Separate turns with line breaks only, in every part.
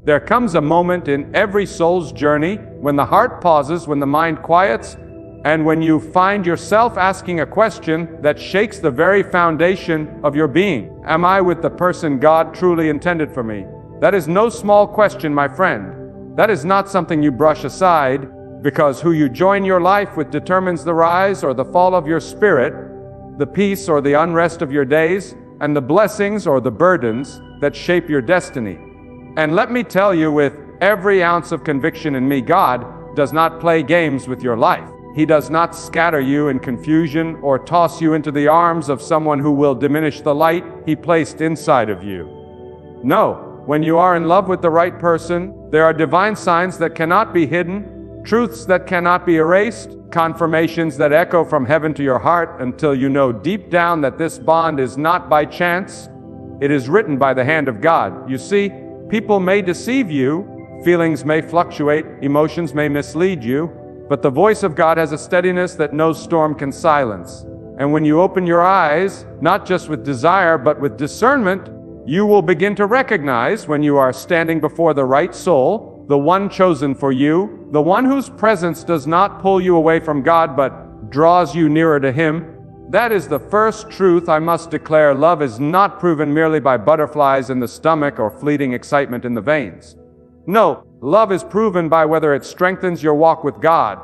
There comes a moment in every soul's journey when the heart pauses, when the mind quiets, and when you find yourself asking a question that shakes the very foundation of your being. Am I with the person God truly intended for me? That is no small question, my friend. That is not something you brush aside, because who you join your life with determines the rise or the fall of your spirit, the peace or the unrest of your days, and the blessings or the burdens that shape your destiny. And let me tell you with every ounce of conviction in me, God does not play games with your life. He does not scatter you in confusion or toss you into the arms of someone who will diminish the light He placed inside of you. No, when you are in love with the right person, there are divine signs that cannot be hidden, truths that cannot be erased, confirmations that echo from heaven to your heart until you know deep down that this bond is not by chance. It is written by the hand of God. You see, people may deceive you, feelings may fluctuate, emotions may mislead you, but the voice of God has a steadiness that no storm can silence. And when you open your eyes, not just with desire, but with discernment, you will begin to recognize when you are standing before the right soul, the one chosen for you, the one whose presence does not pull you away from God, but draws you nearer to Him. That is the first truth I must declare. Love is not proven merely by butterflies in the stomach or fleeting excitement in the veins. No, love is proven by whether it strengthens your walk with God.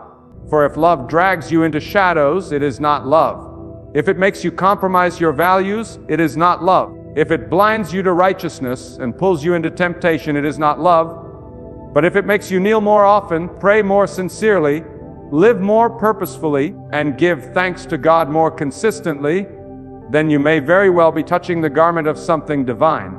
For if love drags you into shadows, it is not love. If it makes you compromise your values, it is not love. If it blinds you to righteousness and pulls you into temptation, it is not love. But if it makes you kneel more often, pray more sincerely, live more purposefully, and give thanks to God more consistently, then you may very well be touching the garment of something divine.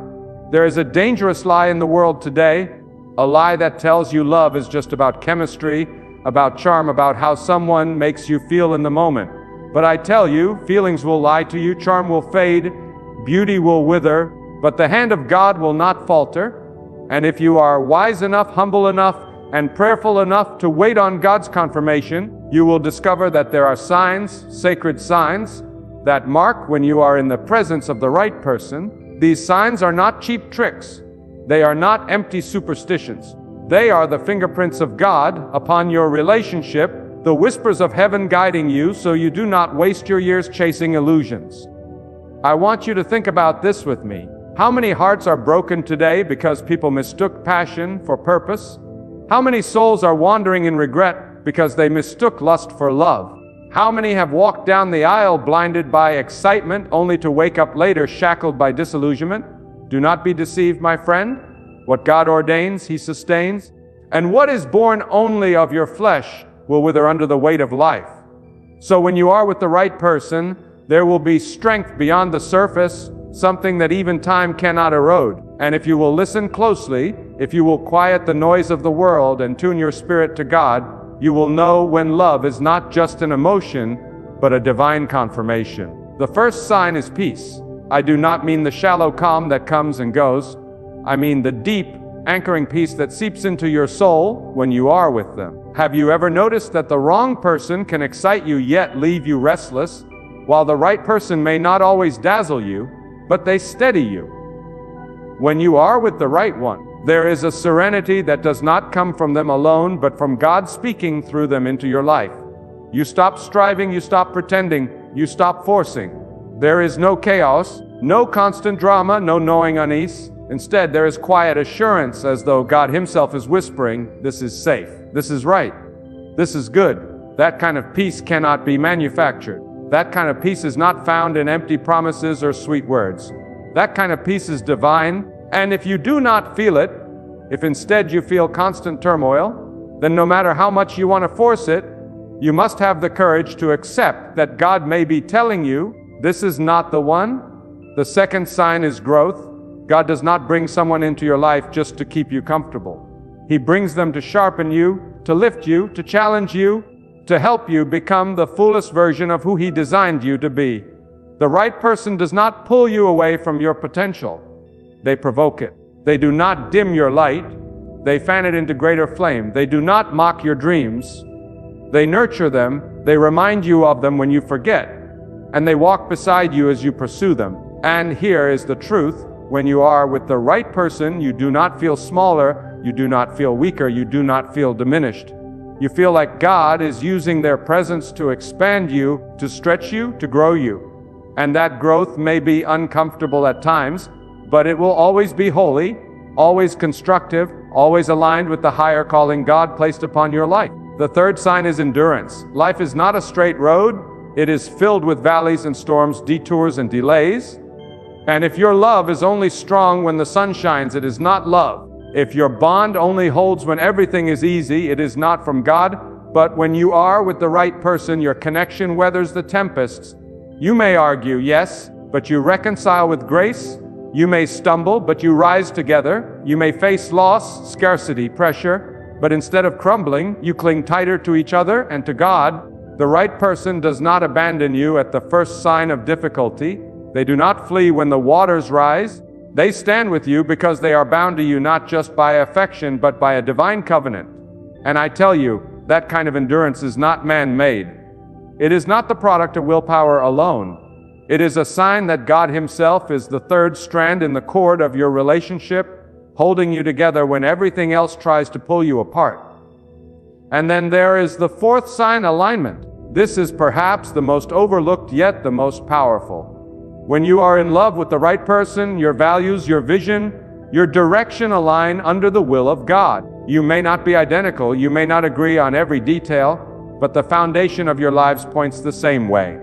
There is a dangerous lie in the world today, a lie that tells you love is just about chemistry, about charm, about how someone makes you feel in the moment. But I tell you, feelings will lie to you, charm will fade, beauty will wither, but the hand of God will not falter. And if you are wise enough, humble enough, and prayerful enough to wait on God's confirmation, you will discover that there are signs, sacred signs, that mark when you are in the presence of the right person. These signs are not cheap tricks. They are not empty superstitions. They are the fingerprints of God upon your relationship, the whispers of heaven guiding you so you do not waste your years chasing illusions. I want you to think about this with me. How many hearts are broken today because people mistook passion for purpose? How many souls are wandering in regret because they mistook lust for love? How many have walked down the aisle blinded by excitement only to wake up later shackled by disillusionment? Do not be deceived, my friend. What God ordains, He sustains. And what is born only of your flesh will wither under the weight of life. So when you are with the right person, there will be strength beyond the surface, something that even time cannot erode. And if you will listen closely, if you will quiet the noise of the world and tune your spirit to God, you will know when love is not just an emotion, but a divine confirmation. The first sign is peace. I do not mean the shallow calm that comes and goes. I mean the deep, anchoring peace that seeps into your soul when you are with them. Have you ever noticed that the wrong person can excite you yet leave you restless, while the right person may not always dazzle you, but they steady you? When you are with the right one, there is a serenity that does not come from them alone, but from God speaking through them into your life. You stop striving, you stop pretending, you stop forcing. There is no chaos, no constant drama, no gnawing unease. Instead, there is quiet assurance as though God Himself is whispering, "This is safe, this is right, this is good." That kind of peace cannot be manufactured. That kind of peace is not found in empty promises or sweet words. That kind of peace is divine, and if you do not feel it, if instead you feel constant turmoil, then no matter how much you want to force it, you must have the courage to accept that God may be telling you, this is not the one. The second sign is growth. God does not bring someone into your life just to keep you comfortable. He brings them to sharpen you, to lift you, to challenge you, to help you become the fullest version of who He designed you to be. The right person does not pull you away from your potential. They provoke it. They do not dim your light. They fan it into greater flame. They do not mock your dreams. They nurture them. They remind you of them when you forget. And they walk beside you as you pursue them. And here is the truth. When you are with the right person, you do not feel smaller, You do not feel weaker. You do not feel diminished. You feel like God is using their presence to expand you, to stretch you, to grow you. And that growth may be uncomfortable at times, but it will always be holy, always constructive, always aligned with the higher calling God placed upon your life. The third sign is endurance. Life is not a straight road. It is filled with valleys and storms, detours and delays. And if your love is only strong when the sun shines, it is not love. If your bond only holds when everything is easy, it is not from God. But when you are with the right person, your connection weathers the tempests. You may argue, yes, but you reconcile with grace. You may stumble, but you rise together. You may face loss, scarcity, pressure, but instead of crumbling, you cling tighter to each other and to God. The right person does not abandon you at the first sign of difficulty. They do not flee when the waters rise. They stand with you because they are bound to you not just by affection, but by a divine covenant. And I tell you, that kind of endurance is not man-made. It is not the product of willpower alone. It is a sign that God Himself is the third strand in the cord of your relationship, holding you together when everything else tries to pull you apart. And then there is the fourth sign, alignment. This is perhaps the most overlooked yet the most powerful. When you are in love with the right person, your values, your vision, your direction align under the will of God. You may not be identical, you may not agree on every detail, but the foundation of your lives points the same way.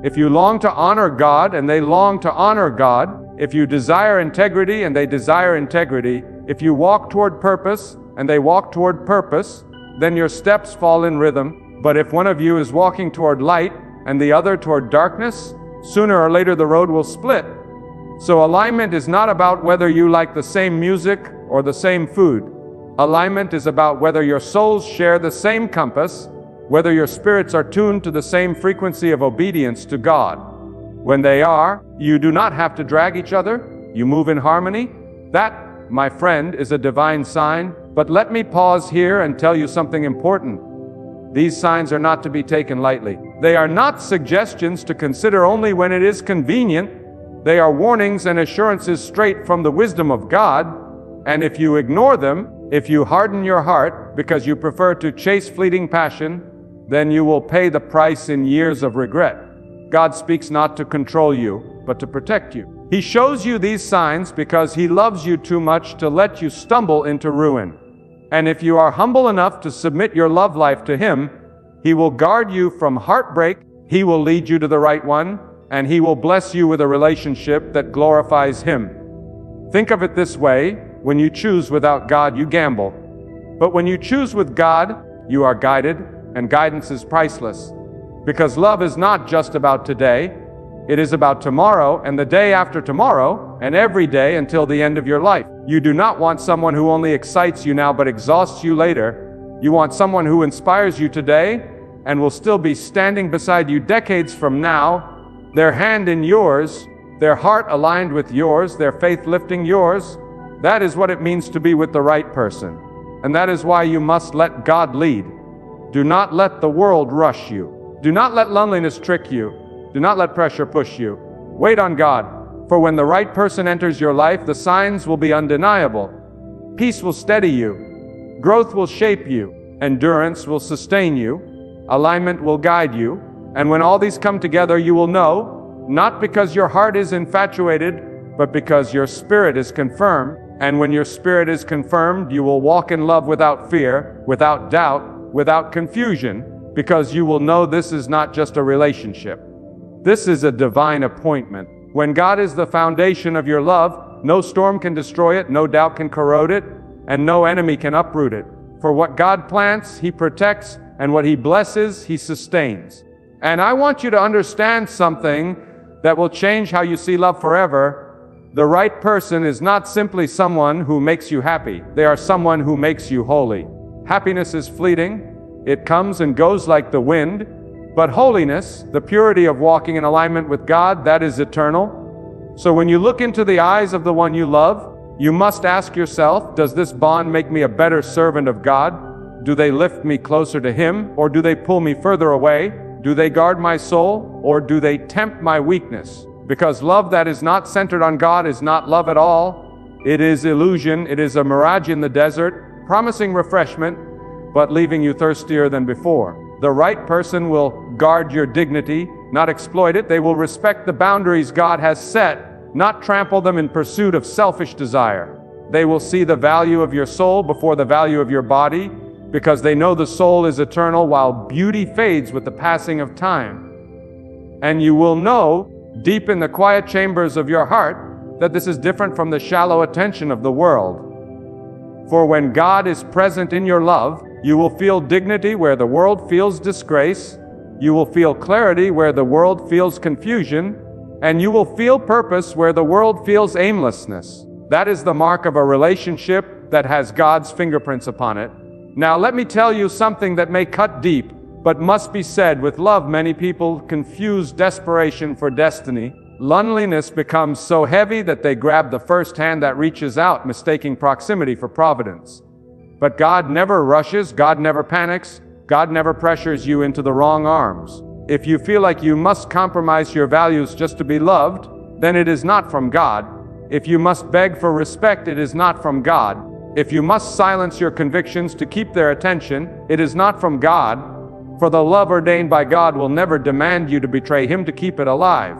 If you long to honor God and they long to honor God, if you desire integrity and they desire integrity, if you walk toward purpose and they walk toward purpose, then your steps fall in rhythm. But if one of you is walking toward light and the other toward darkness, sooner or later the road will split. So alignment is not about whether you like the same music or the same food. Alignment is about whether your souls share the same compass, whether your spirits are tuned to the same frequency of obedience to God. When they are, you do not have to drag each other. You move in harmony. That, my friend, is a divine sign. But let me pause here and tell you something important. These signs are not to be taken lightly. They are not suggestions to consider only when it is convenient. They are warnings and assurances straight from the wisdom of God. And if you ignore them, if you harden your heart because you prefer to chase fleeting passion, then you will pay the price in years of regret. God speaks not to control you, but to protect you. He shows you these signs because He loves you too much to let you stumble into ruin. And if you are humble enough to submit your love life to Him, He will guard you from heartbreak, He will lead you to the right one, and He will bless you with a relationship that glorifies Him. Think of it this way: when you choose without God, you gamble. But when you choose with God, you are guided, and guidance is priceless. Because love is not just about today, it is about tomorrow and the day after tomorrow and every day until the end of your life. You do not want someone who only excites you now but exhausts you later. You want someone who inspires you today and will still be standing beside you decades from now, their hand in yours, their heart aligned with yours, their faith lifting yours. That is what it means to be with the right person. And that is why you must let God lead. Do not let the world rush you. Do not let loneliness trick you. Do not let pressure push you. Wait on God, for when the right person enters your life, the signs will be undeniable. Peace will steady you. Growth will shape you. Endurance will sustain you. Alignment will guide you. And when all these come together, you will know, not because your heart is infatuated, but because your spirit is confirmed. And when your spirit is confirmed, you will walk in love without fear, without doubt, without confusion, because you will know this is not just a relationship. This is a divine appointment. When God is the foundation of your love, no storm can destroy it, no doubt can corrode it, and no enemy can uproot it. For what God plants, He protects, and what He blesses, He sustains. And I want you to understand something that will change how you see love forever. The right person is not simply someone who makes you happy. They are someone who makes you holy. Happiness is fleeting. It comes and goes like the wind. But holiness, the purity of walking in alignment with God, that is eternal. So when you look into the eyes of the one you love, you must ask yourself, does this bond make me a better servant of God? Do they lift me closer to Him, or do they pull me further away? Do they guard my soul, or do they tempt my weakness? Because love that is not centered on God is not love at all. It is illusion, it is a mirage in the desert, promising refreshment, but leaving you thirstier than before. The right person will guard your dignity, not exploit it. They will respect the boundaries God has set, not trample them in pursuit of selfish desire. They will see the value of your soul before the value of your body, because they know the soul is eternal while beauty fades with the passing of time. And you will know, deep in the quiet chambers of your heart, that this is different from the shallow attention of the world. For when God is present in your love, you will feel dignity where the world feels disgrace, you will feel clarity where the world feels confusion, and you will feel purpose where the world feels aimlessness. That is the mark of a relationship that has God's fingerprints upon it. Now let me tell you something that may cut deep, but must be said with love. Many people confuse desperation for destiny. Loneliness becomes so heavy that they grab the first hand that reaches out, mistaking proximity for providence. But God never rushes, God never panics, God never pressures you into the wrong arms. If you feel like you must compromise your values just to be loved, then it is not from God. If you must beg for respect, it is not from God. If you must silence your convictions to keep their attention, it is not from God. For the love ordained by God will never demand you to betray Him to keep it alive.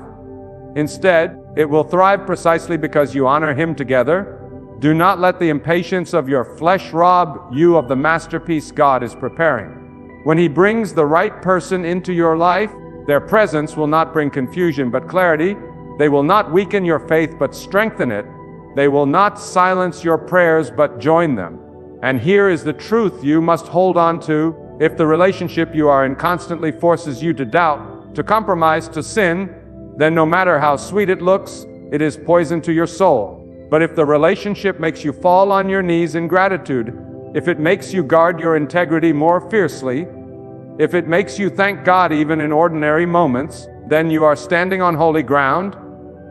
Instead, it will thrive precisely because you honor Him together. Do not let the impatience of your flesh rob you of the masterpiece God is preparing. When He brings the right person into your life, their presence will not bring confusion but clarity. They will not weaken your faith but strengthen it. They will not silence your prayers but join them. And here is the truth you must hold on to. If the relationship you are in constantly forces you to doubt, to compromise, to sin, then no matter how sweet it looks, it is poison to your soul. But if the relationship makes you fall on your knees in gratitude, if it makes you guard your integrity more fiercely, if it makes you thank God even in ordinary moments, then you are standing on holy ground.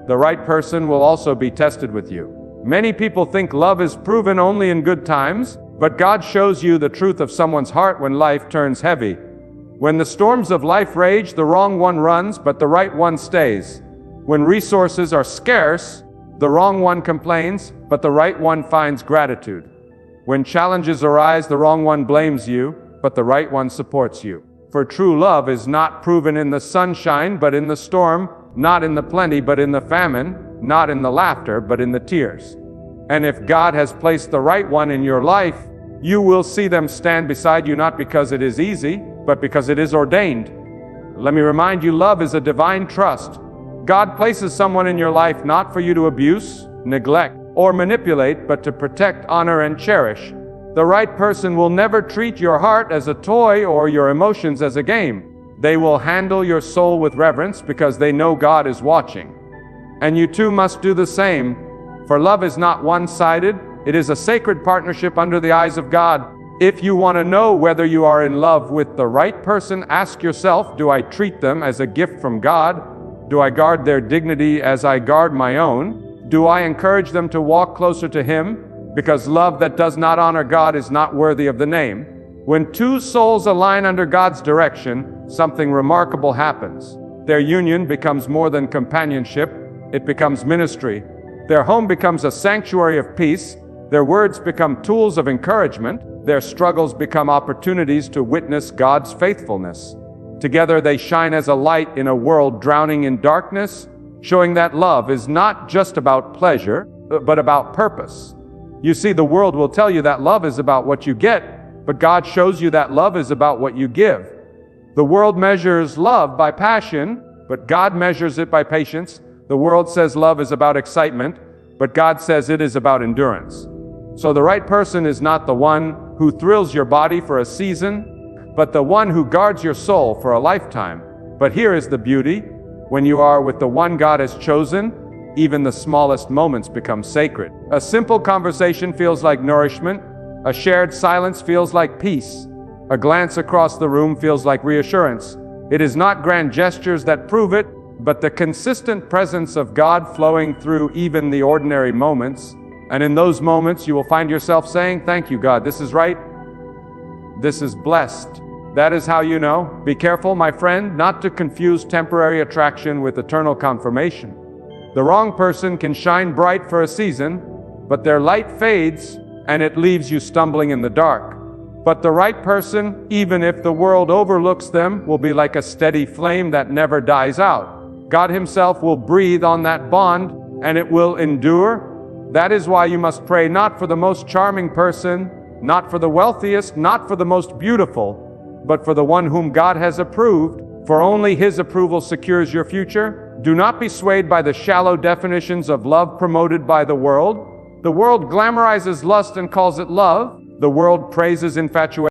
The right person will also be tested with you. Many people think love is proven only in good times, but God shows you the truth of someone's heart when life turns heavy. When the storms of life rage, the wrong one runs, but the right one stays. When resources are scarce, the wrong one complains, but the right one finds gratitude. When challenges arise, the wrong one blames you, but the right one supports you. For true love is not proven in the sunshine, but in the storm, not in the plenty, but in the famine, not in the laughter, but in the tears. And if God has placed the right one in your life, you will see them stand beside you not because it is easy, but because it is ordained. Let me remind you, love is a divine trust. God places someone in your life not for you to abuse, neglect, or manipulate, but to protect, honor, and cherish. The right person will never treat your heart as a toy or your emotions as a game. They will handle your soul with reverence because they know God is watching. And you too must do the same, for love is not one-sided. It is a sacred partnership under the eyes of God. If you want to know whether you are in love with the right person, ask yourself, do I treat them as a gift from God? Do I guard their dignity as I guard my own? Do I encourage them to walk closer to Him? Because love that does not honor God is not worthy of the name. When two souls align under God's direction, something remarkable happens. Their union becomes more than companionship, it becomes ministry. Their home becomes a sanctuary of peace. Their words become tools of encouragement. Their struggles become opportunities to witness God's faithfulness. Together they shine as a light in a world drowning in darkness, showing that love is not just about pleasure, but about purpose. You see, the world will tell you that love is about what you get, but God shows you that love is about what you give. The world measures love by passion, but God measures it by patience. The world says love is about excitement, but God says it is about endurance. So the right person is not the one who thrills your body for a season, but the one who guards your soul for a lifetime. But here is the beauty. When you are with the one God has chosen, even the smallest moments become sacred. A simple conversation feels like nourishment. A shared silence feels like peace. A glance across the room feels like reassurance. It is not grand gestures that prove it, but the consistent presence of God flowing through even the ordinary moments. And in those moments, you will find yourself saying, "Thank you, God. This is right. This is blessed." That is how you know. Be careful, my friend, not to confuse temporary attraction with eternal confirmation. The wrong person can shine bright for a season, but their light fades, and it leaves you stumbling in the dark. But the right person, even if the world overlooks them, will be like a steady flame that never dies out. God Himself will breathe on that bond, and it will endure. That is why you must pray not for the most charming person, not for the wealthiest, not for the most beautiful, but for the one whom God has approved, for only His approval secures your future. Do not be swayed by the shallow definitions of love promoted by the world. The world glamorizes lust and calls it love. The world praises infatuation